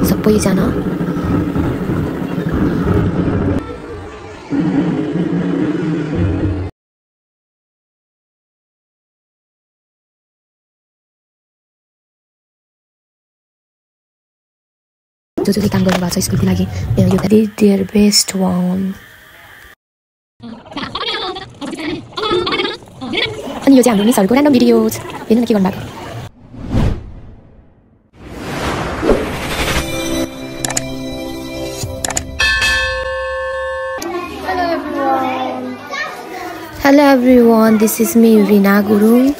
सबैजना जो काम गर्नु भएको छ स्कुलको लागि यो देयर बेस्ट वान अनि यो चाहिँ हाम्रो मिसहरुको र्यान्डम भिडियोज हेर्नु न के गर्नु भएको Hello everyone, this is me Rina Gurung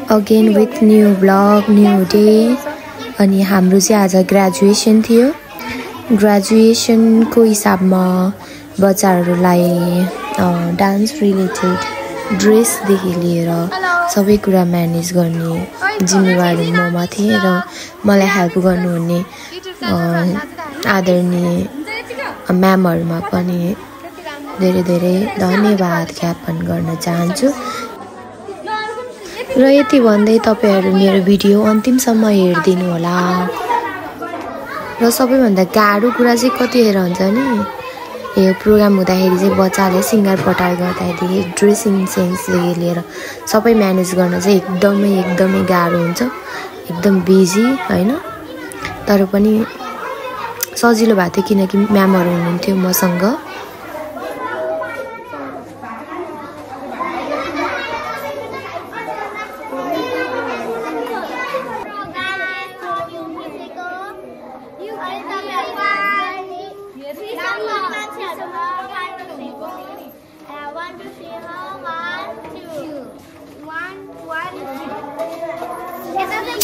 again with new vlog, new day. अनि हाम्रो चाहिँ आज ग्रेजुएसन थियो ग्रेजुएसन को हिसाबमा बच्चाहरुलाई डान्स रिलेटेड ड्रेस देखि लिएर सबै कुरा म्यानेज गर्ने जिम्मेवारी ममा थिए र मलाई हेल्प गर्नुहुने आदरणीय म्यामहरुमा पनि धेरै धेरै धन्यवाद ज्ञापन गर्न चाहन्छु र यति भन्दै तपाईहरु मेरो भिडियो अन्तिमसम्म हेर्दिनु होला र सबैभन्दा गाह्रो कुरा चाहिँ कतिखेर हुन्छ नि यो प्रोग्राम हुँदाखेरि चाहिँ बच्चाले सिंगार पटार गर्दाखेरि ड्रेसिङ सेन्सदेखि लिएर सबै म्यानेज गर्न चाहिँ एकदमै गाह्रो हुन्छ एकदम बिजी हैन तर पनि सजिलो भएको थियो किनकि म्यामहरु हुनुहुन्थ्यो मसँग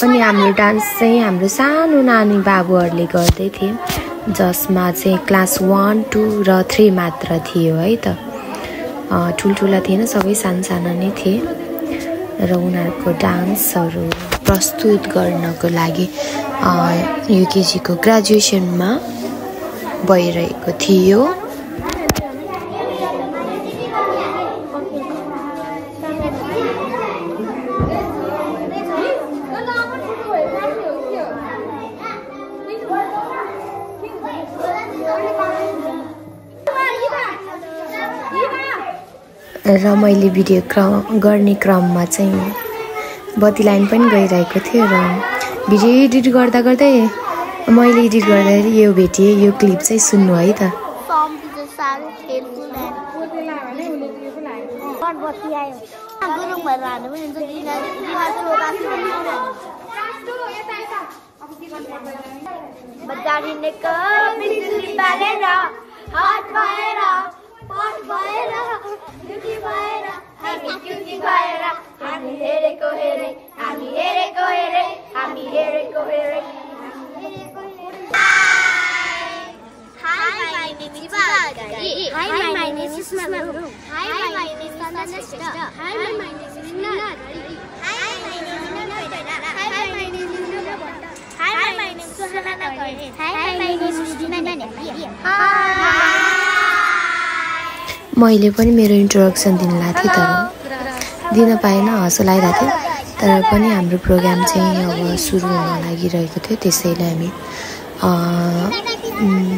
अनि हाम्रो डान्स चाहिँ हाम्रो सानो नानी बाबुहरुले गर्दै थिए जसमा चाहिँ क्लास 1, 2 र 3 मात्र थियो है त ठुलठुला थिएन सबै सानसाना नै थिए र उनीहरुको डान्सहरु प्रस्तुत गर्नको लागि युकेजी को ग्रेजुएसनमा भइरहेको थियो र मैले भिडियो गर्ने क्रममा चाहिँ बत्ती लाइन पनि गइरहेको थियो र भिडियो एडिट गर्दा गर्दै मैले एडिट गर्दा यो भेटिए यो क्लिप चाहिँ सुन्नु है त मैले पनि मेरो इन्ट्रोडक्सन दिन लाग्थे तर दिन पाएन हँसो लागिरहेको थियो तर पनि हाम्रो प्रोग्राम चाहिँ अब सुरु हुन लागिरहेको थियो त्यसैले हामी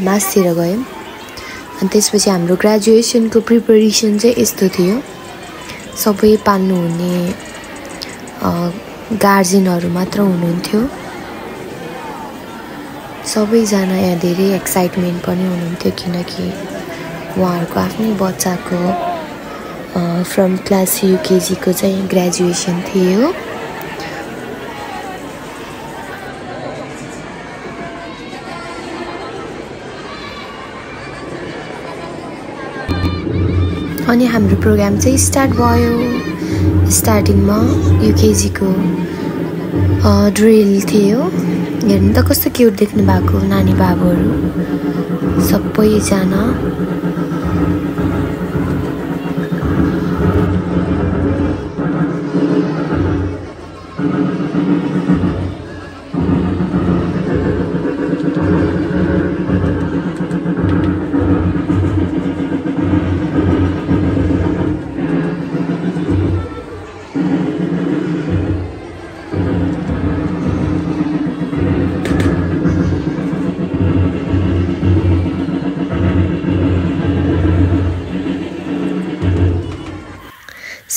मासतिर गयौं अनि त्यसपछि हाम्रो ग्रेजुएसनको प्रिपरेसन चाहिँ यस्तो थियो सबै पाल्नु हुने गार्जियनहरु मात्र हुनुहुन्थ्यो सबैजना यहाँ धेरै एक्साइटमेन्ट पनि हुनुहुन्थ्यो किनकि उहाँहरुको आफ्नै बच्चाको फ्रम क्लास युकेजी को चाहिँ ग्रेजुएसन थियो अनि हाम्रो प्रोग्राम चाहिँ स्टार्ट भयो स्टार्टिङमा युकेजी को ड्रिल थियो हेर्नु त कस्तो क्यूट देख्नु भएको नानी बाबुहरु सबैजना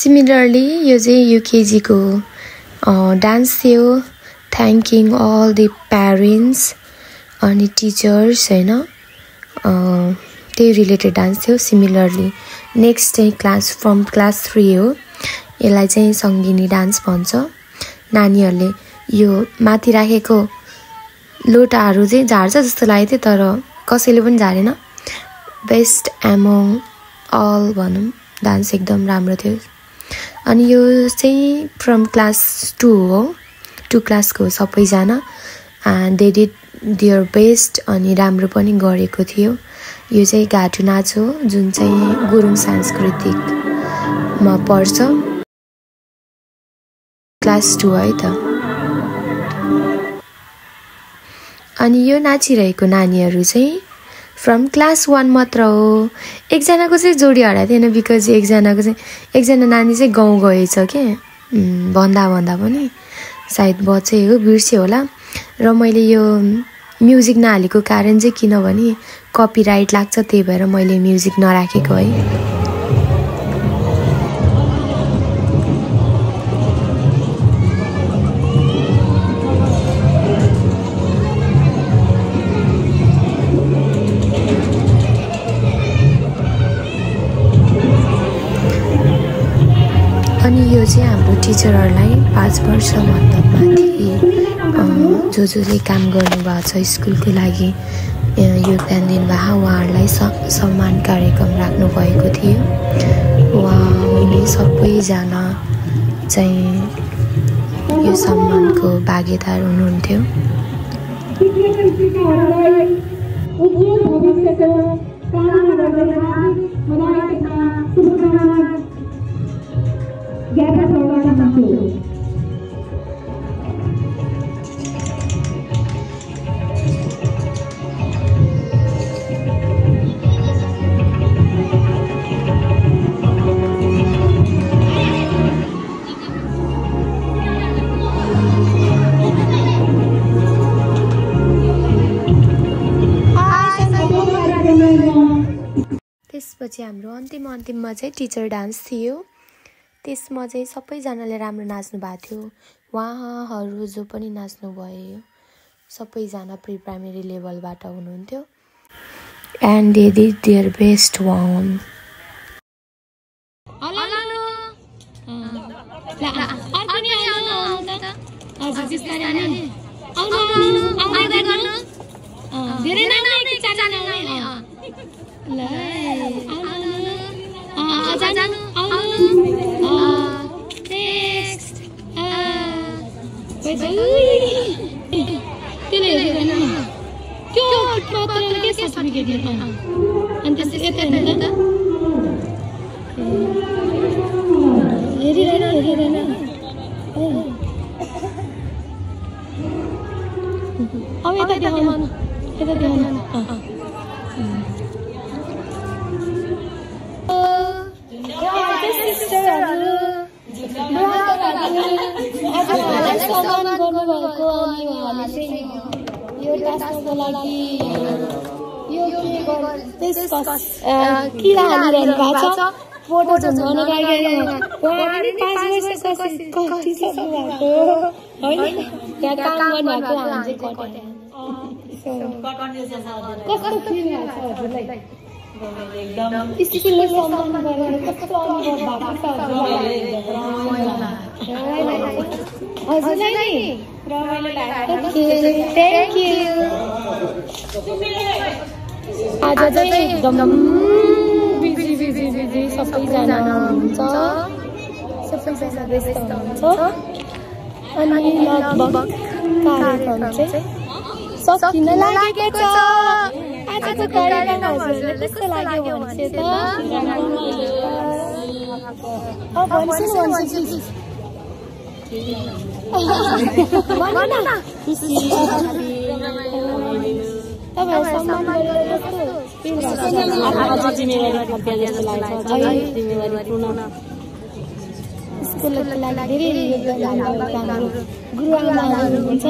सिमिलरली यो चाहिँ युकेजी को डान्स थियो थ्याङ्किङ अल द प्यारेन्ट्स अनि टिचर्स हैन त्यही रिलेटेड डान्स थियो सिमिलरली नेक्स्ट चाहिँ फ्रम क्लास 3 हो यसलाई चाहिँ सङ्गिनी डान्स भन्छ नानीहरुले यो माथि राखेको लोटाहरु चाहिँ झार्छ जस्तो लाग्यो थियो तर कसैले पनि झारेन बेस्ट एमोङ अल भनौं डान्स एकदम राम्रो थियो अनि यो चाहिँ फ्रम क्लास 2 हो 2 क्लासको सबैजना दे डिड देयर बेस्ट अनि राम्रो पनि गरेको थियो यो चाहिँ घाटु नाच हो जुन चाहिँ गुरुङ सांस्कृतिकमा पर्छ क्लास 2 है त अनि यो नाचिरहेको नानीहरु चाहिँ फ्रम क्लास 1 मात्र हो एकजनाको चाहिँ जोडी हराएको थिएन बिकज एकजना नानी चाहिँ गाउँ गएछ के भन्दा पनि सायद बचे हो बिर्से होला र मैले यो म्युजिक नहालेको कारण चाहिँ किनभने कपिराइट लाग्छ त्यही भएर मैले म्युजिक नराखेको है अनि यो चाहिँ हाम्रो टिचरहरुलाई 5 वर्षभन्दा माथि जसले काम गर्नुभएको छ स्कुलको लागि योगदान दिनुभएको उहाँहरूलाई सम्मान कार्यक्रम राख्नु भएको थियो उहाँले सबैजना चाहिँ यो सम्मानको भागीदार हुनुहुन्थ्यो त्यसपछि हाम्रो अन्तिममा चाहिँ टिचर डान्स थियो त्यसमा चाहिँ सबैजनाले राम्रो नाच्नु भएको थियो उहाँहरु जो पनि नाच्नु भयो सबैजना प्री प्राइमरी लेभलबाट हुनुहुन्थ्यो and they did their best one photo झुन्डाउन लागि उहाँहरु 5 वर्षको कति सक्नु भएको हैन त्यहाँ काम गर्नुभएको हामी चाहिँ कस्तो फिल हुन्छ हजुरलाई एकदम स्कुलले सम्मान गरेर कस्तो अनुभव भएको छ हजुरलाई रमाइलो लाग्यो थ्यांक यू आज चाहिँ एकदम बिजी सबैजना हुनुहुन्छ सबैजना व्यस्त हुनुहुन्छ अनि लगभग कार्यक्रम चाहिँ सकिन लागेको छ आजको कार्यक्रम हजुरलाई कस्तो लाग्यो भन्नु त अब भन्छु तपाईहरु सम्मान गरेर कस्तो जिम्मेवारी थप्या जस्तो लाग्छ है जिम्मेवारी पूर्ण स्कुलको लागि धेरै योगदान दिनुभएको गुरुआमाहरु हुनुहुन्छ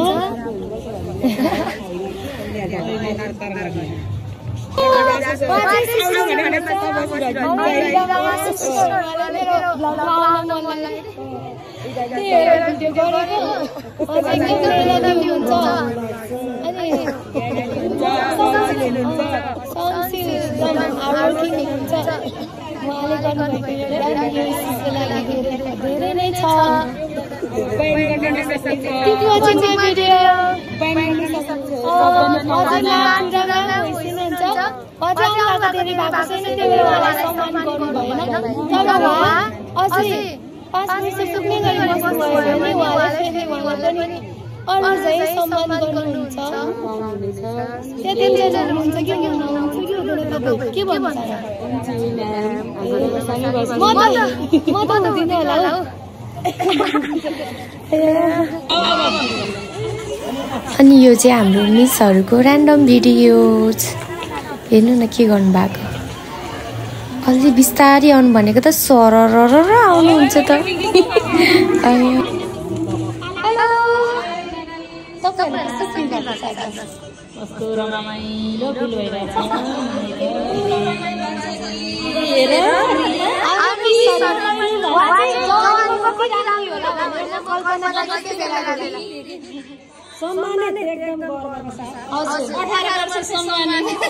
अनि यो चाहिँ हाम्रो मिसहरुको र्यान्डम भिडियोज हेर्नु न के गर्नु भएको अलि बिस्तारै आउनु भनेको त सररर आउनु हुन्छ त हेलो कस्तो रमाइलो फिल भइरहेछ सम्मानित एकदम गर्वको साथ हजुर 18 वर्ष सम्मानित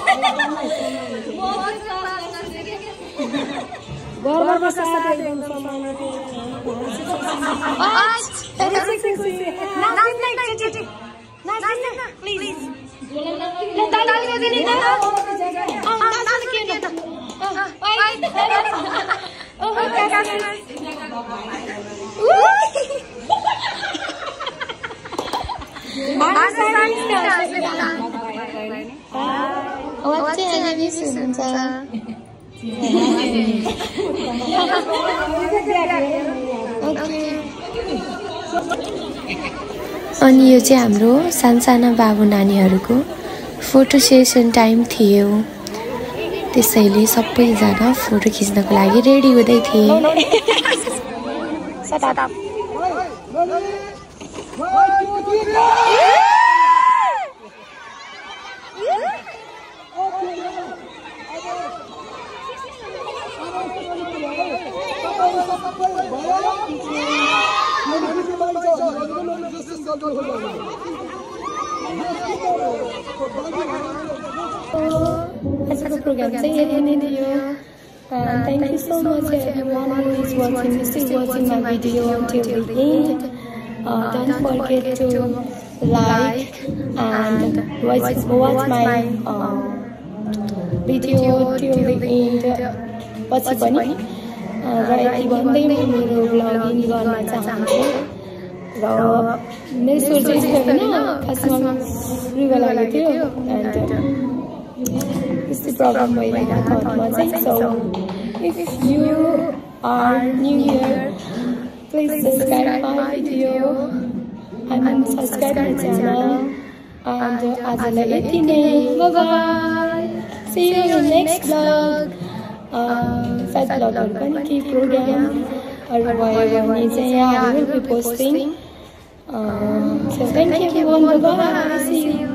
गर्वको साथ एकदम सम्मानित प्लिज अनि यो चाहिँ हाम्रो सानसाना बाबु नानीहरुको फोटो सेसन टाइम थियो त्यसैले सबैजना फोटो खिच्नको लागि रेडी हुँदै थिए आजको प्रोग्राम चाहिँ यति नै थियो Thank you so much everyone who is still watching my video till the end. Don't forget to like and watch my video till the end. पछि पनि र यति भन्दै म मेरो भ्लगिङ गर्न चाहन्छु र मेरो सोच चाहिँ छैन खासमा रुगा लागेको थियो and this problem भइरहेको थटमा चाहिँ so if you are new here please subscribe my video and subscribe my channel and आजलाई यति नै bye bye see you in the next vlog side भ्लगहरु पनि के प्रोग्राम अरु भयो भने चाहिँ I will be posting so thank you everyone bye bye see you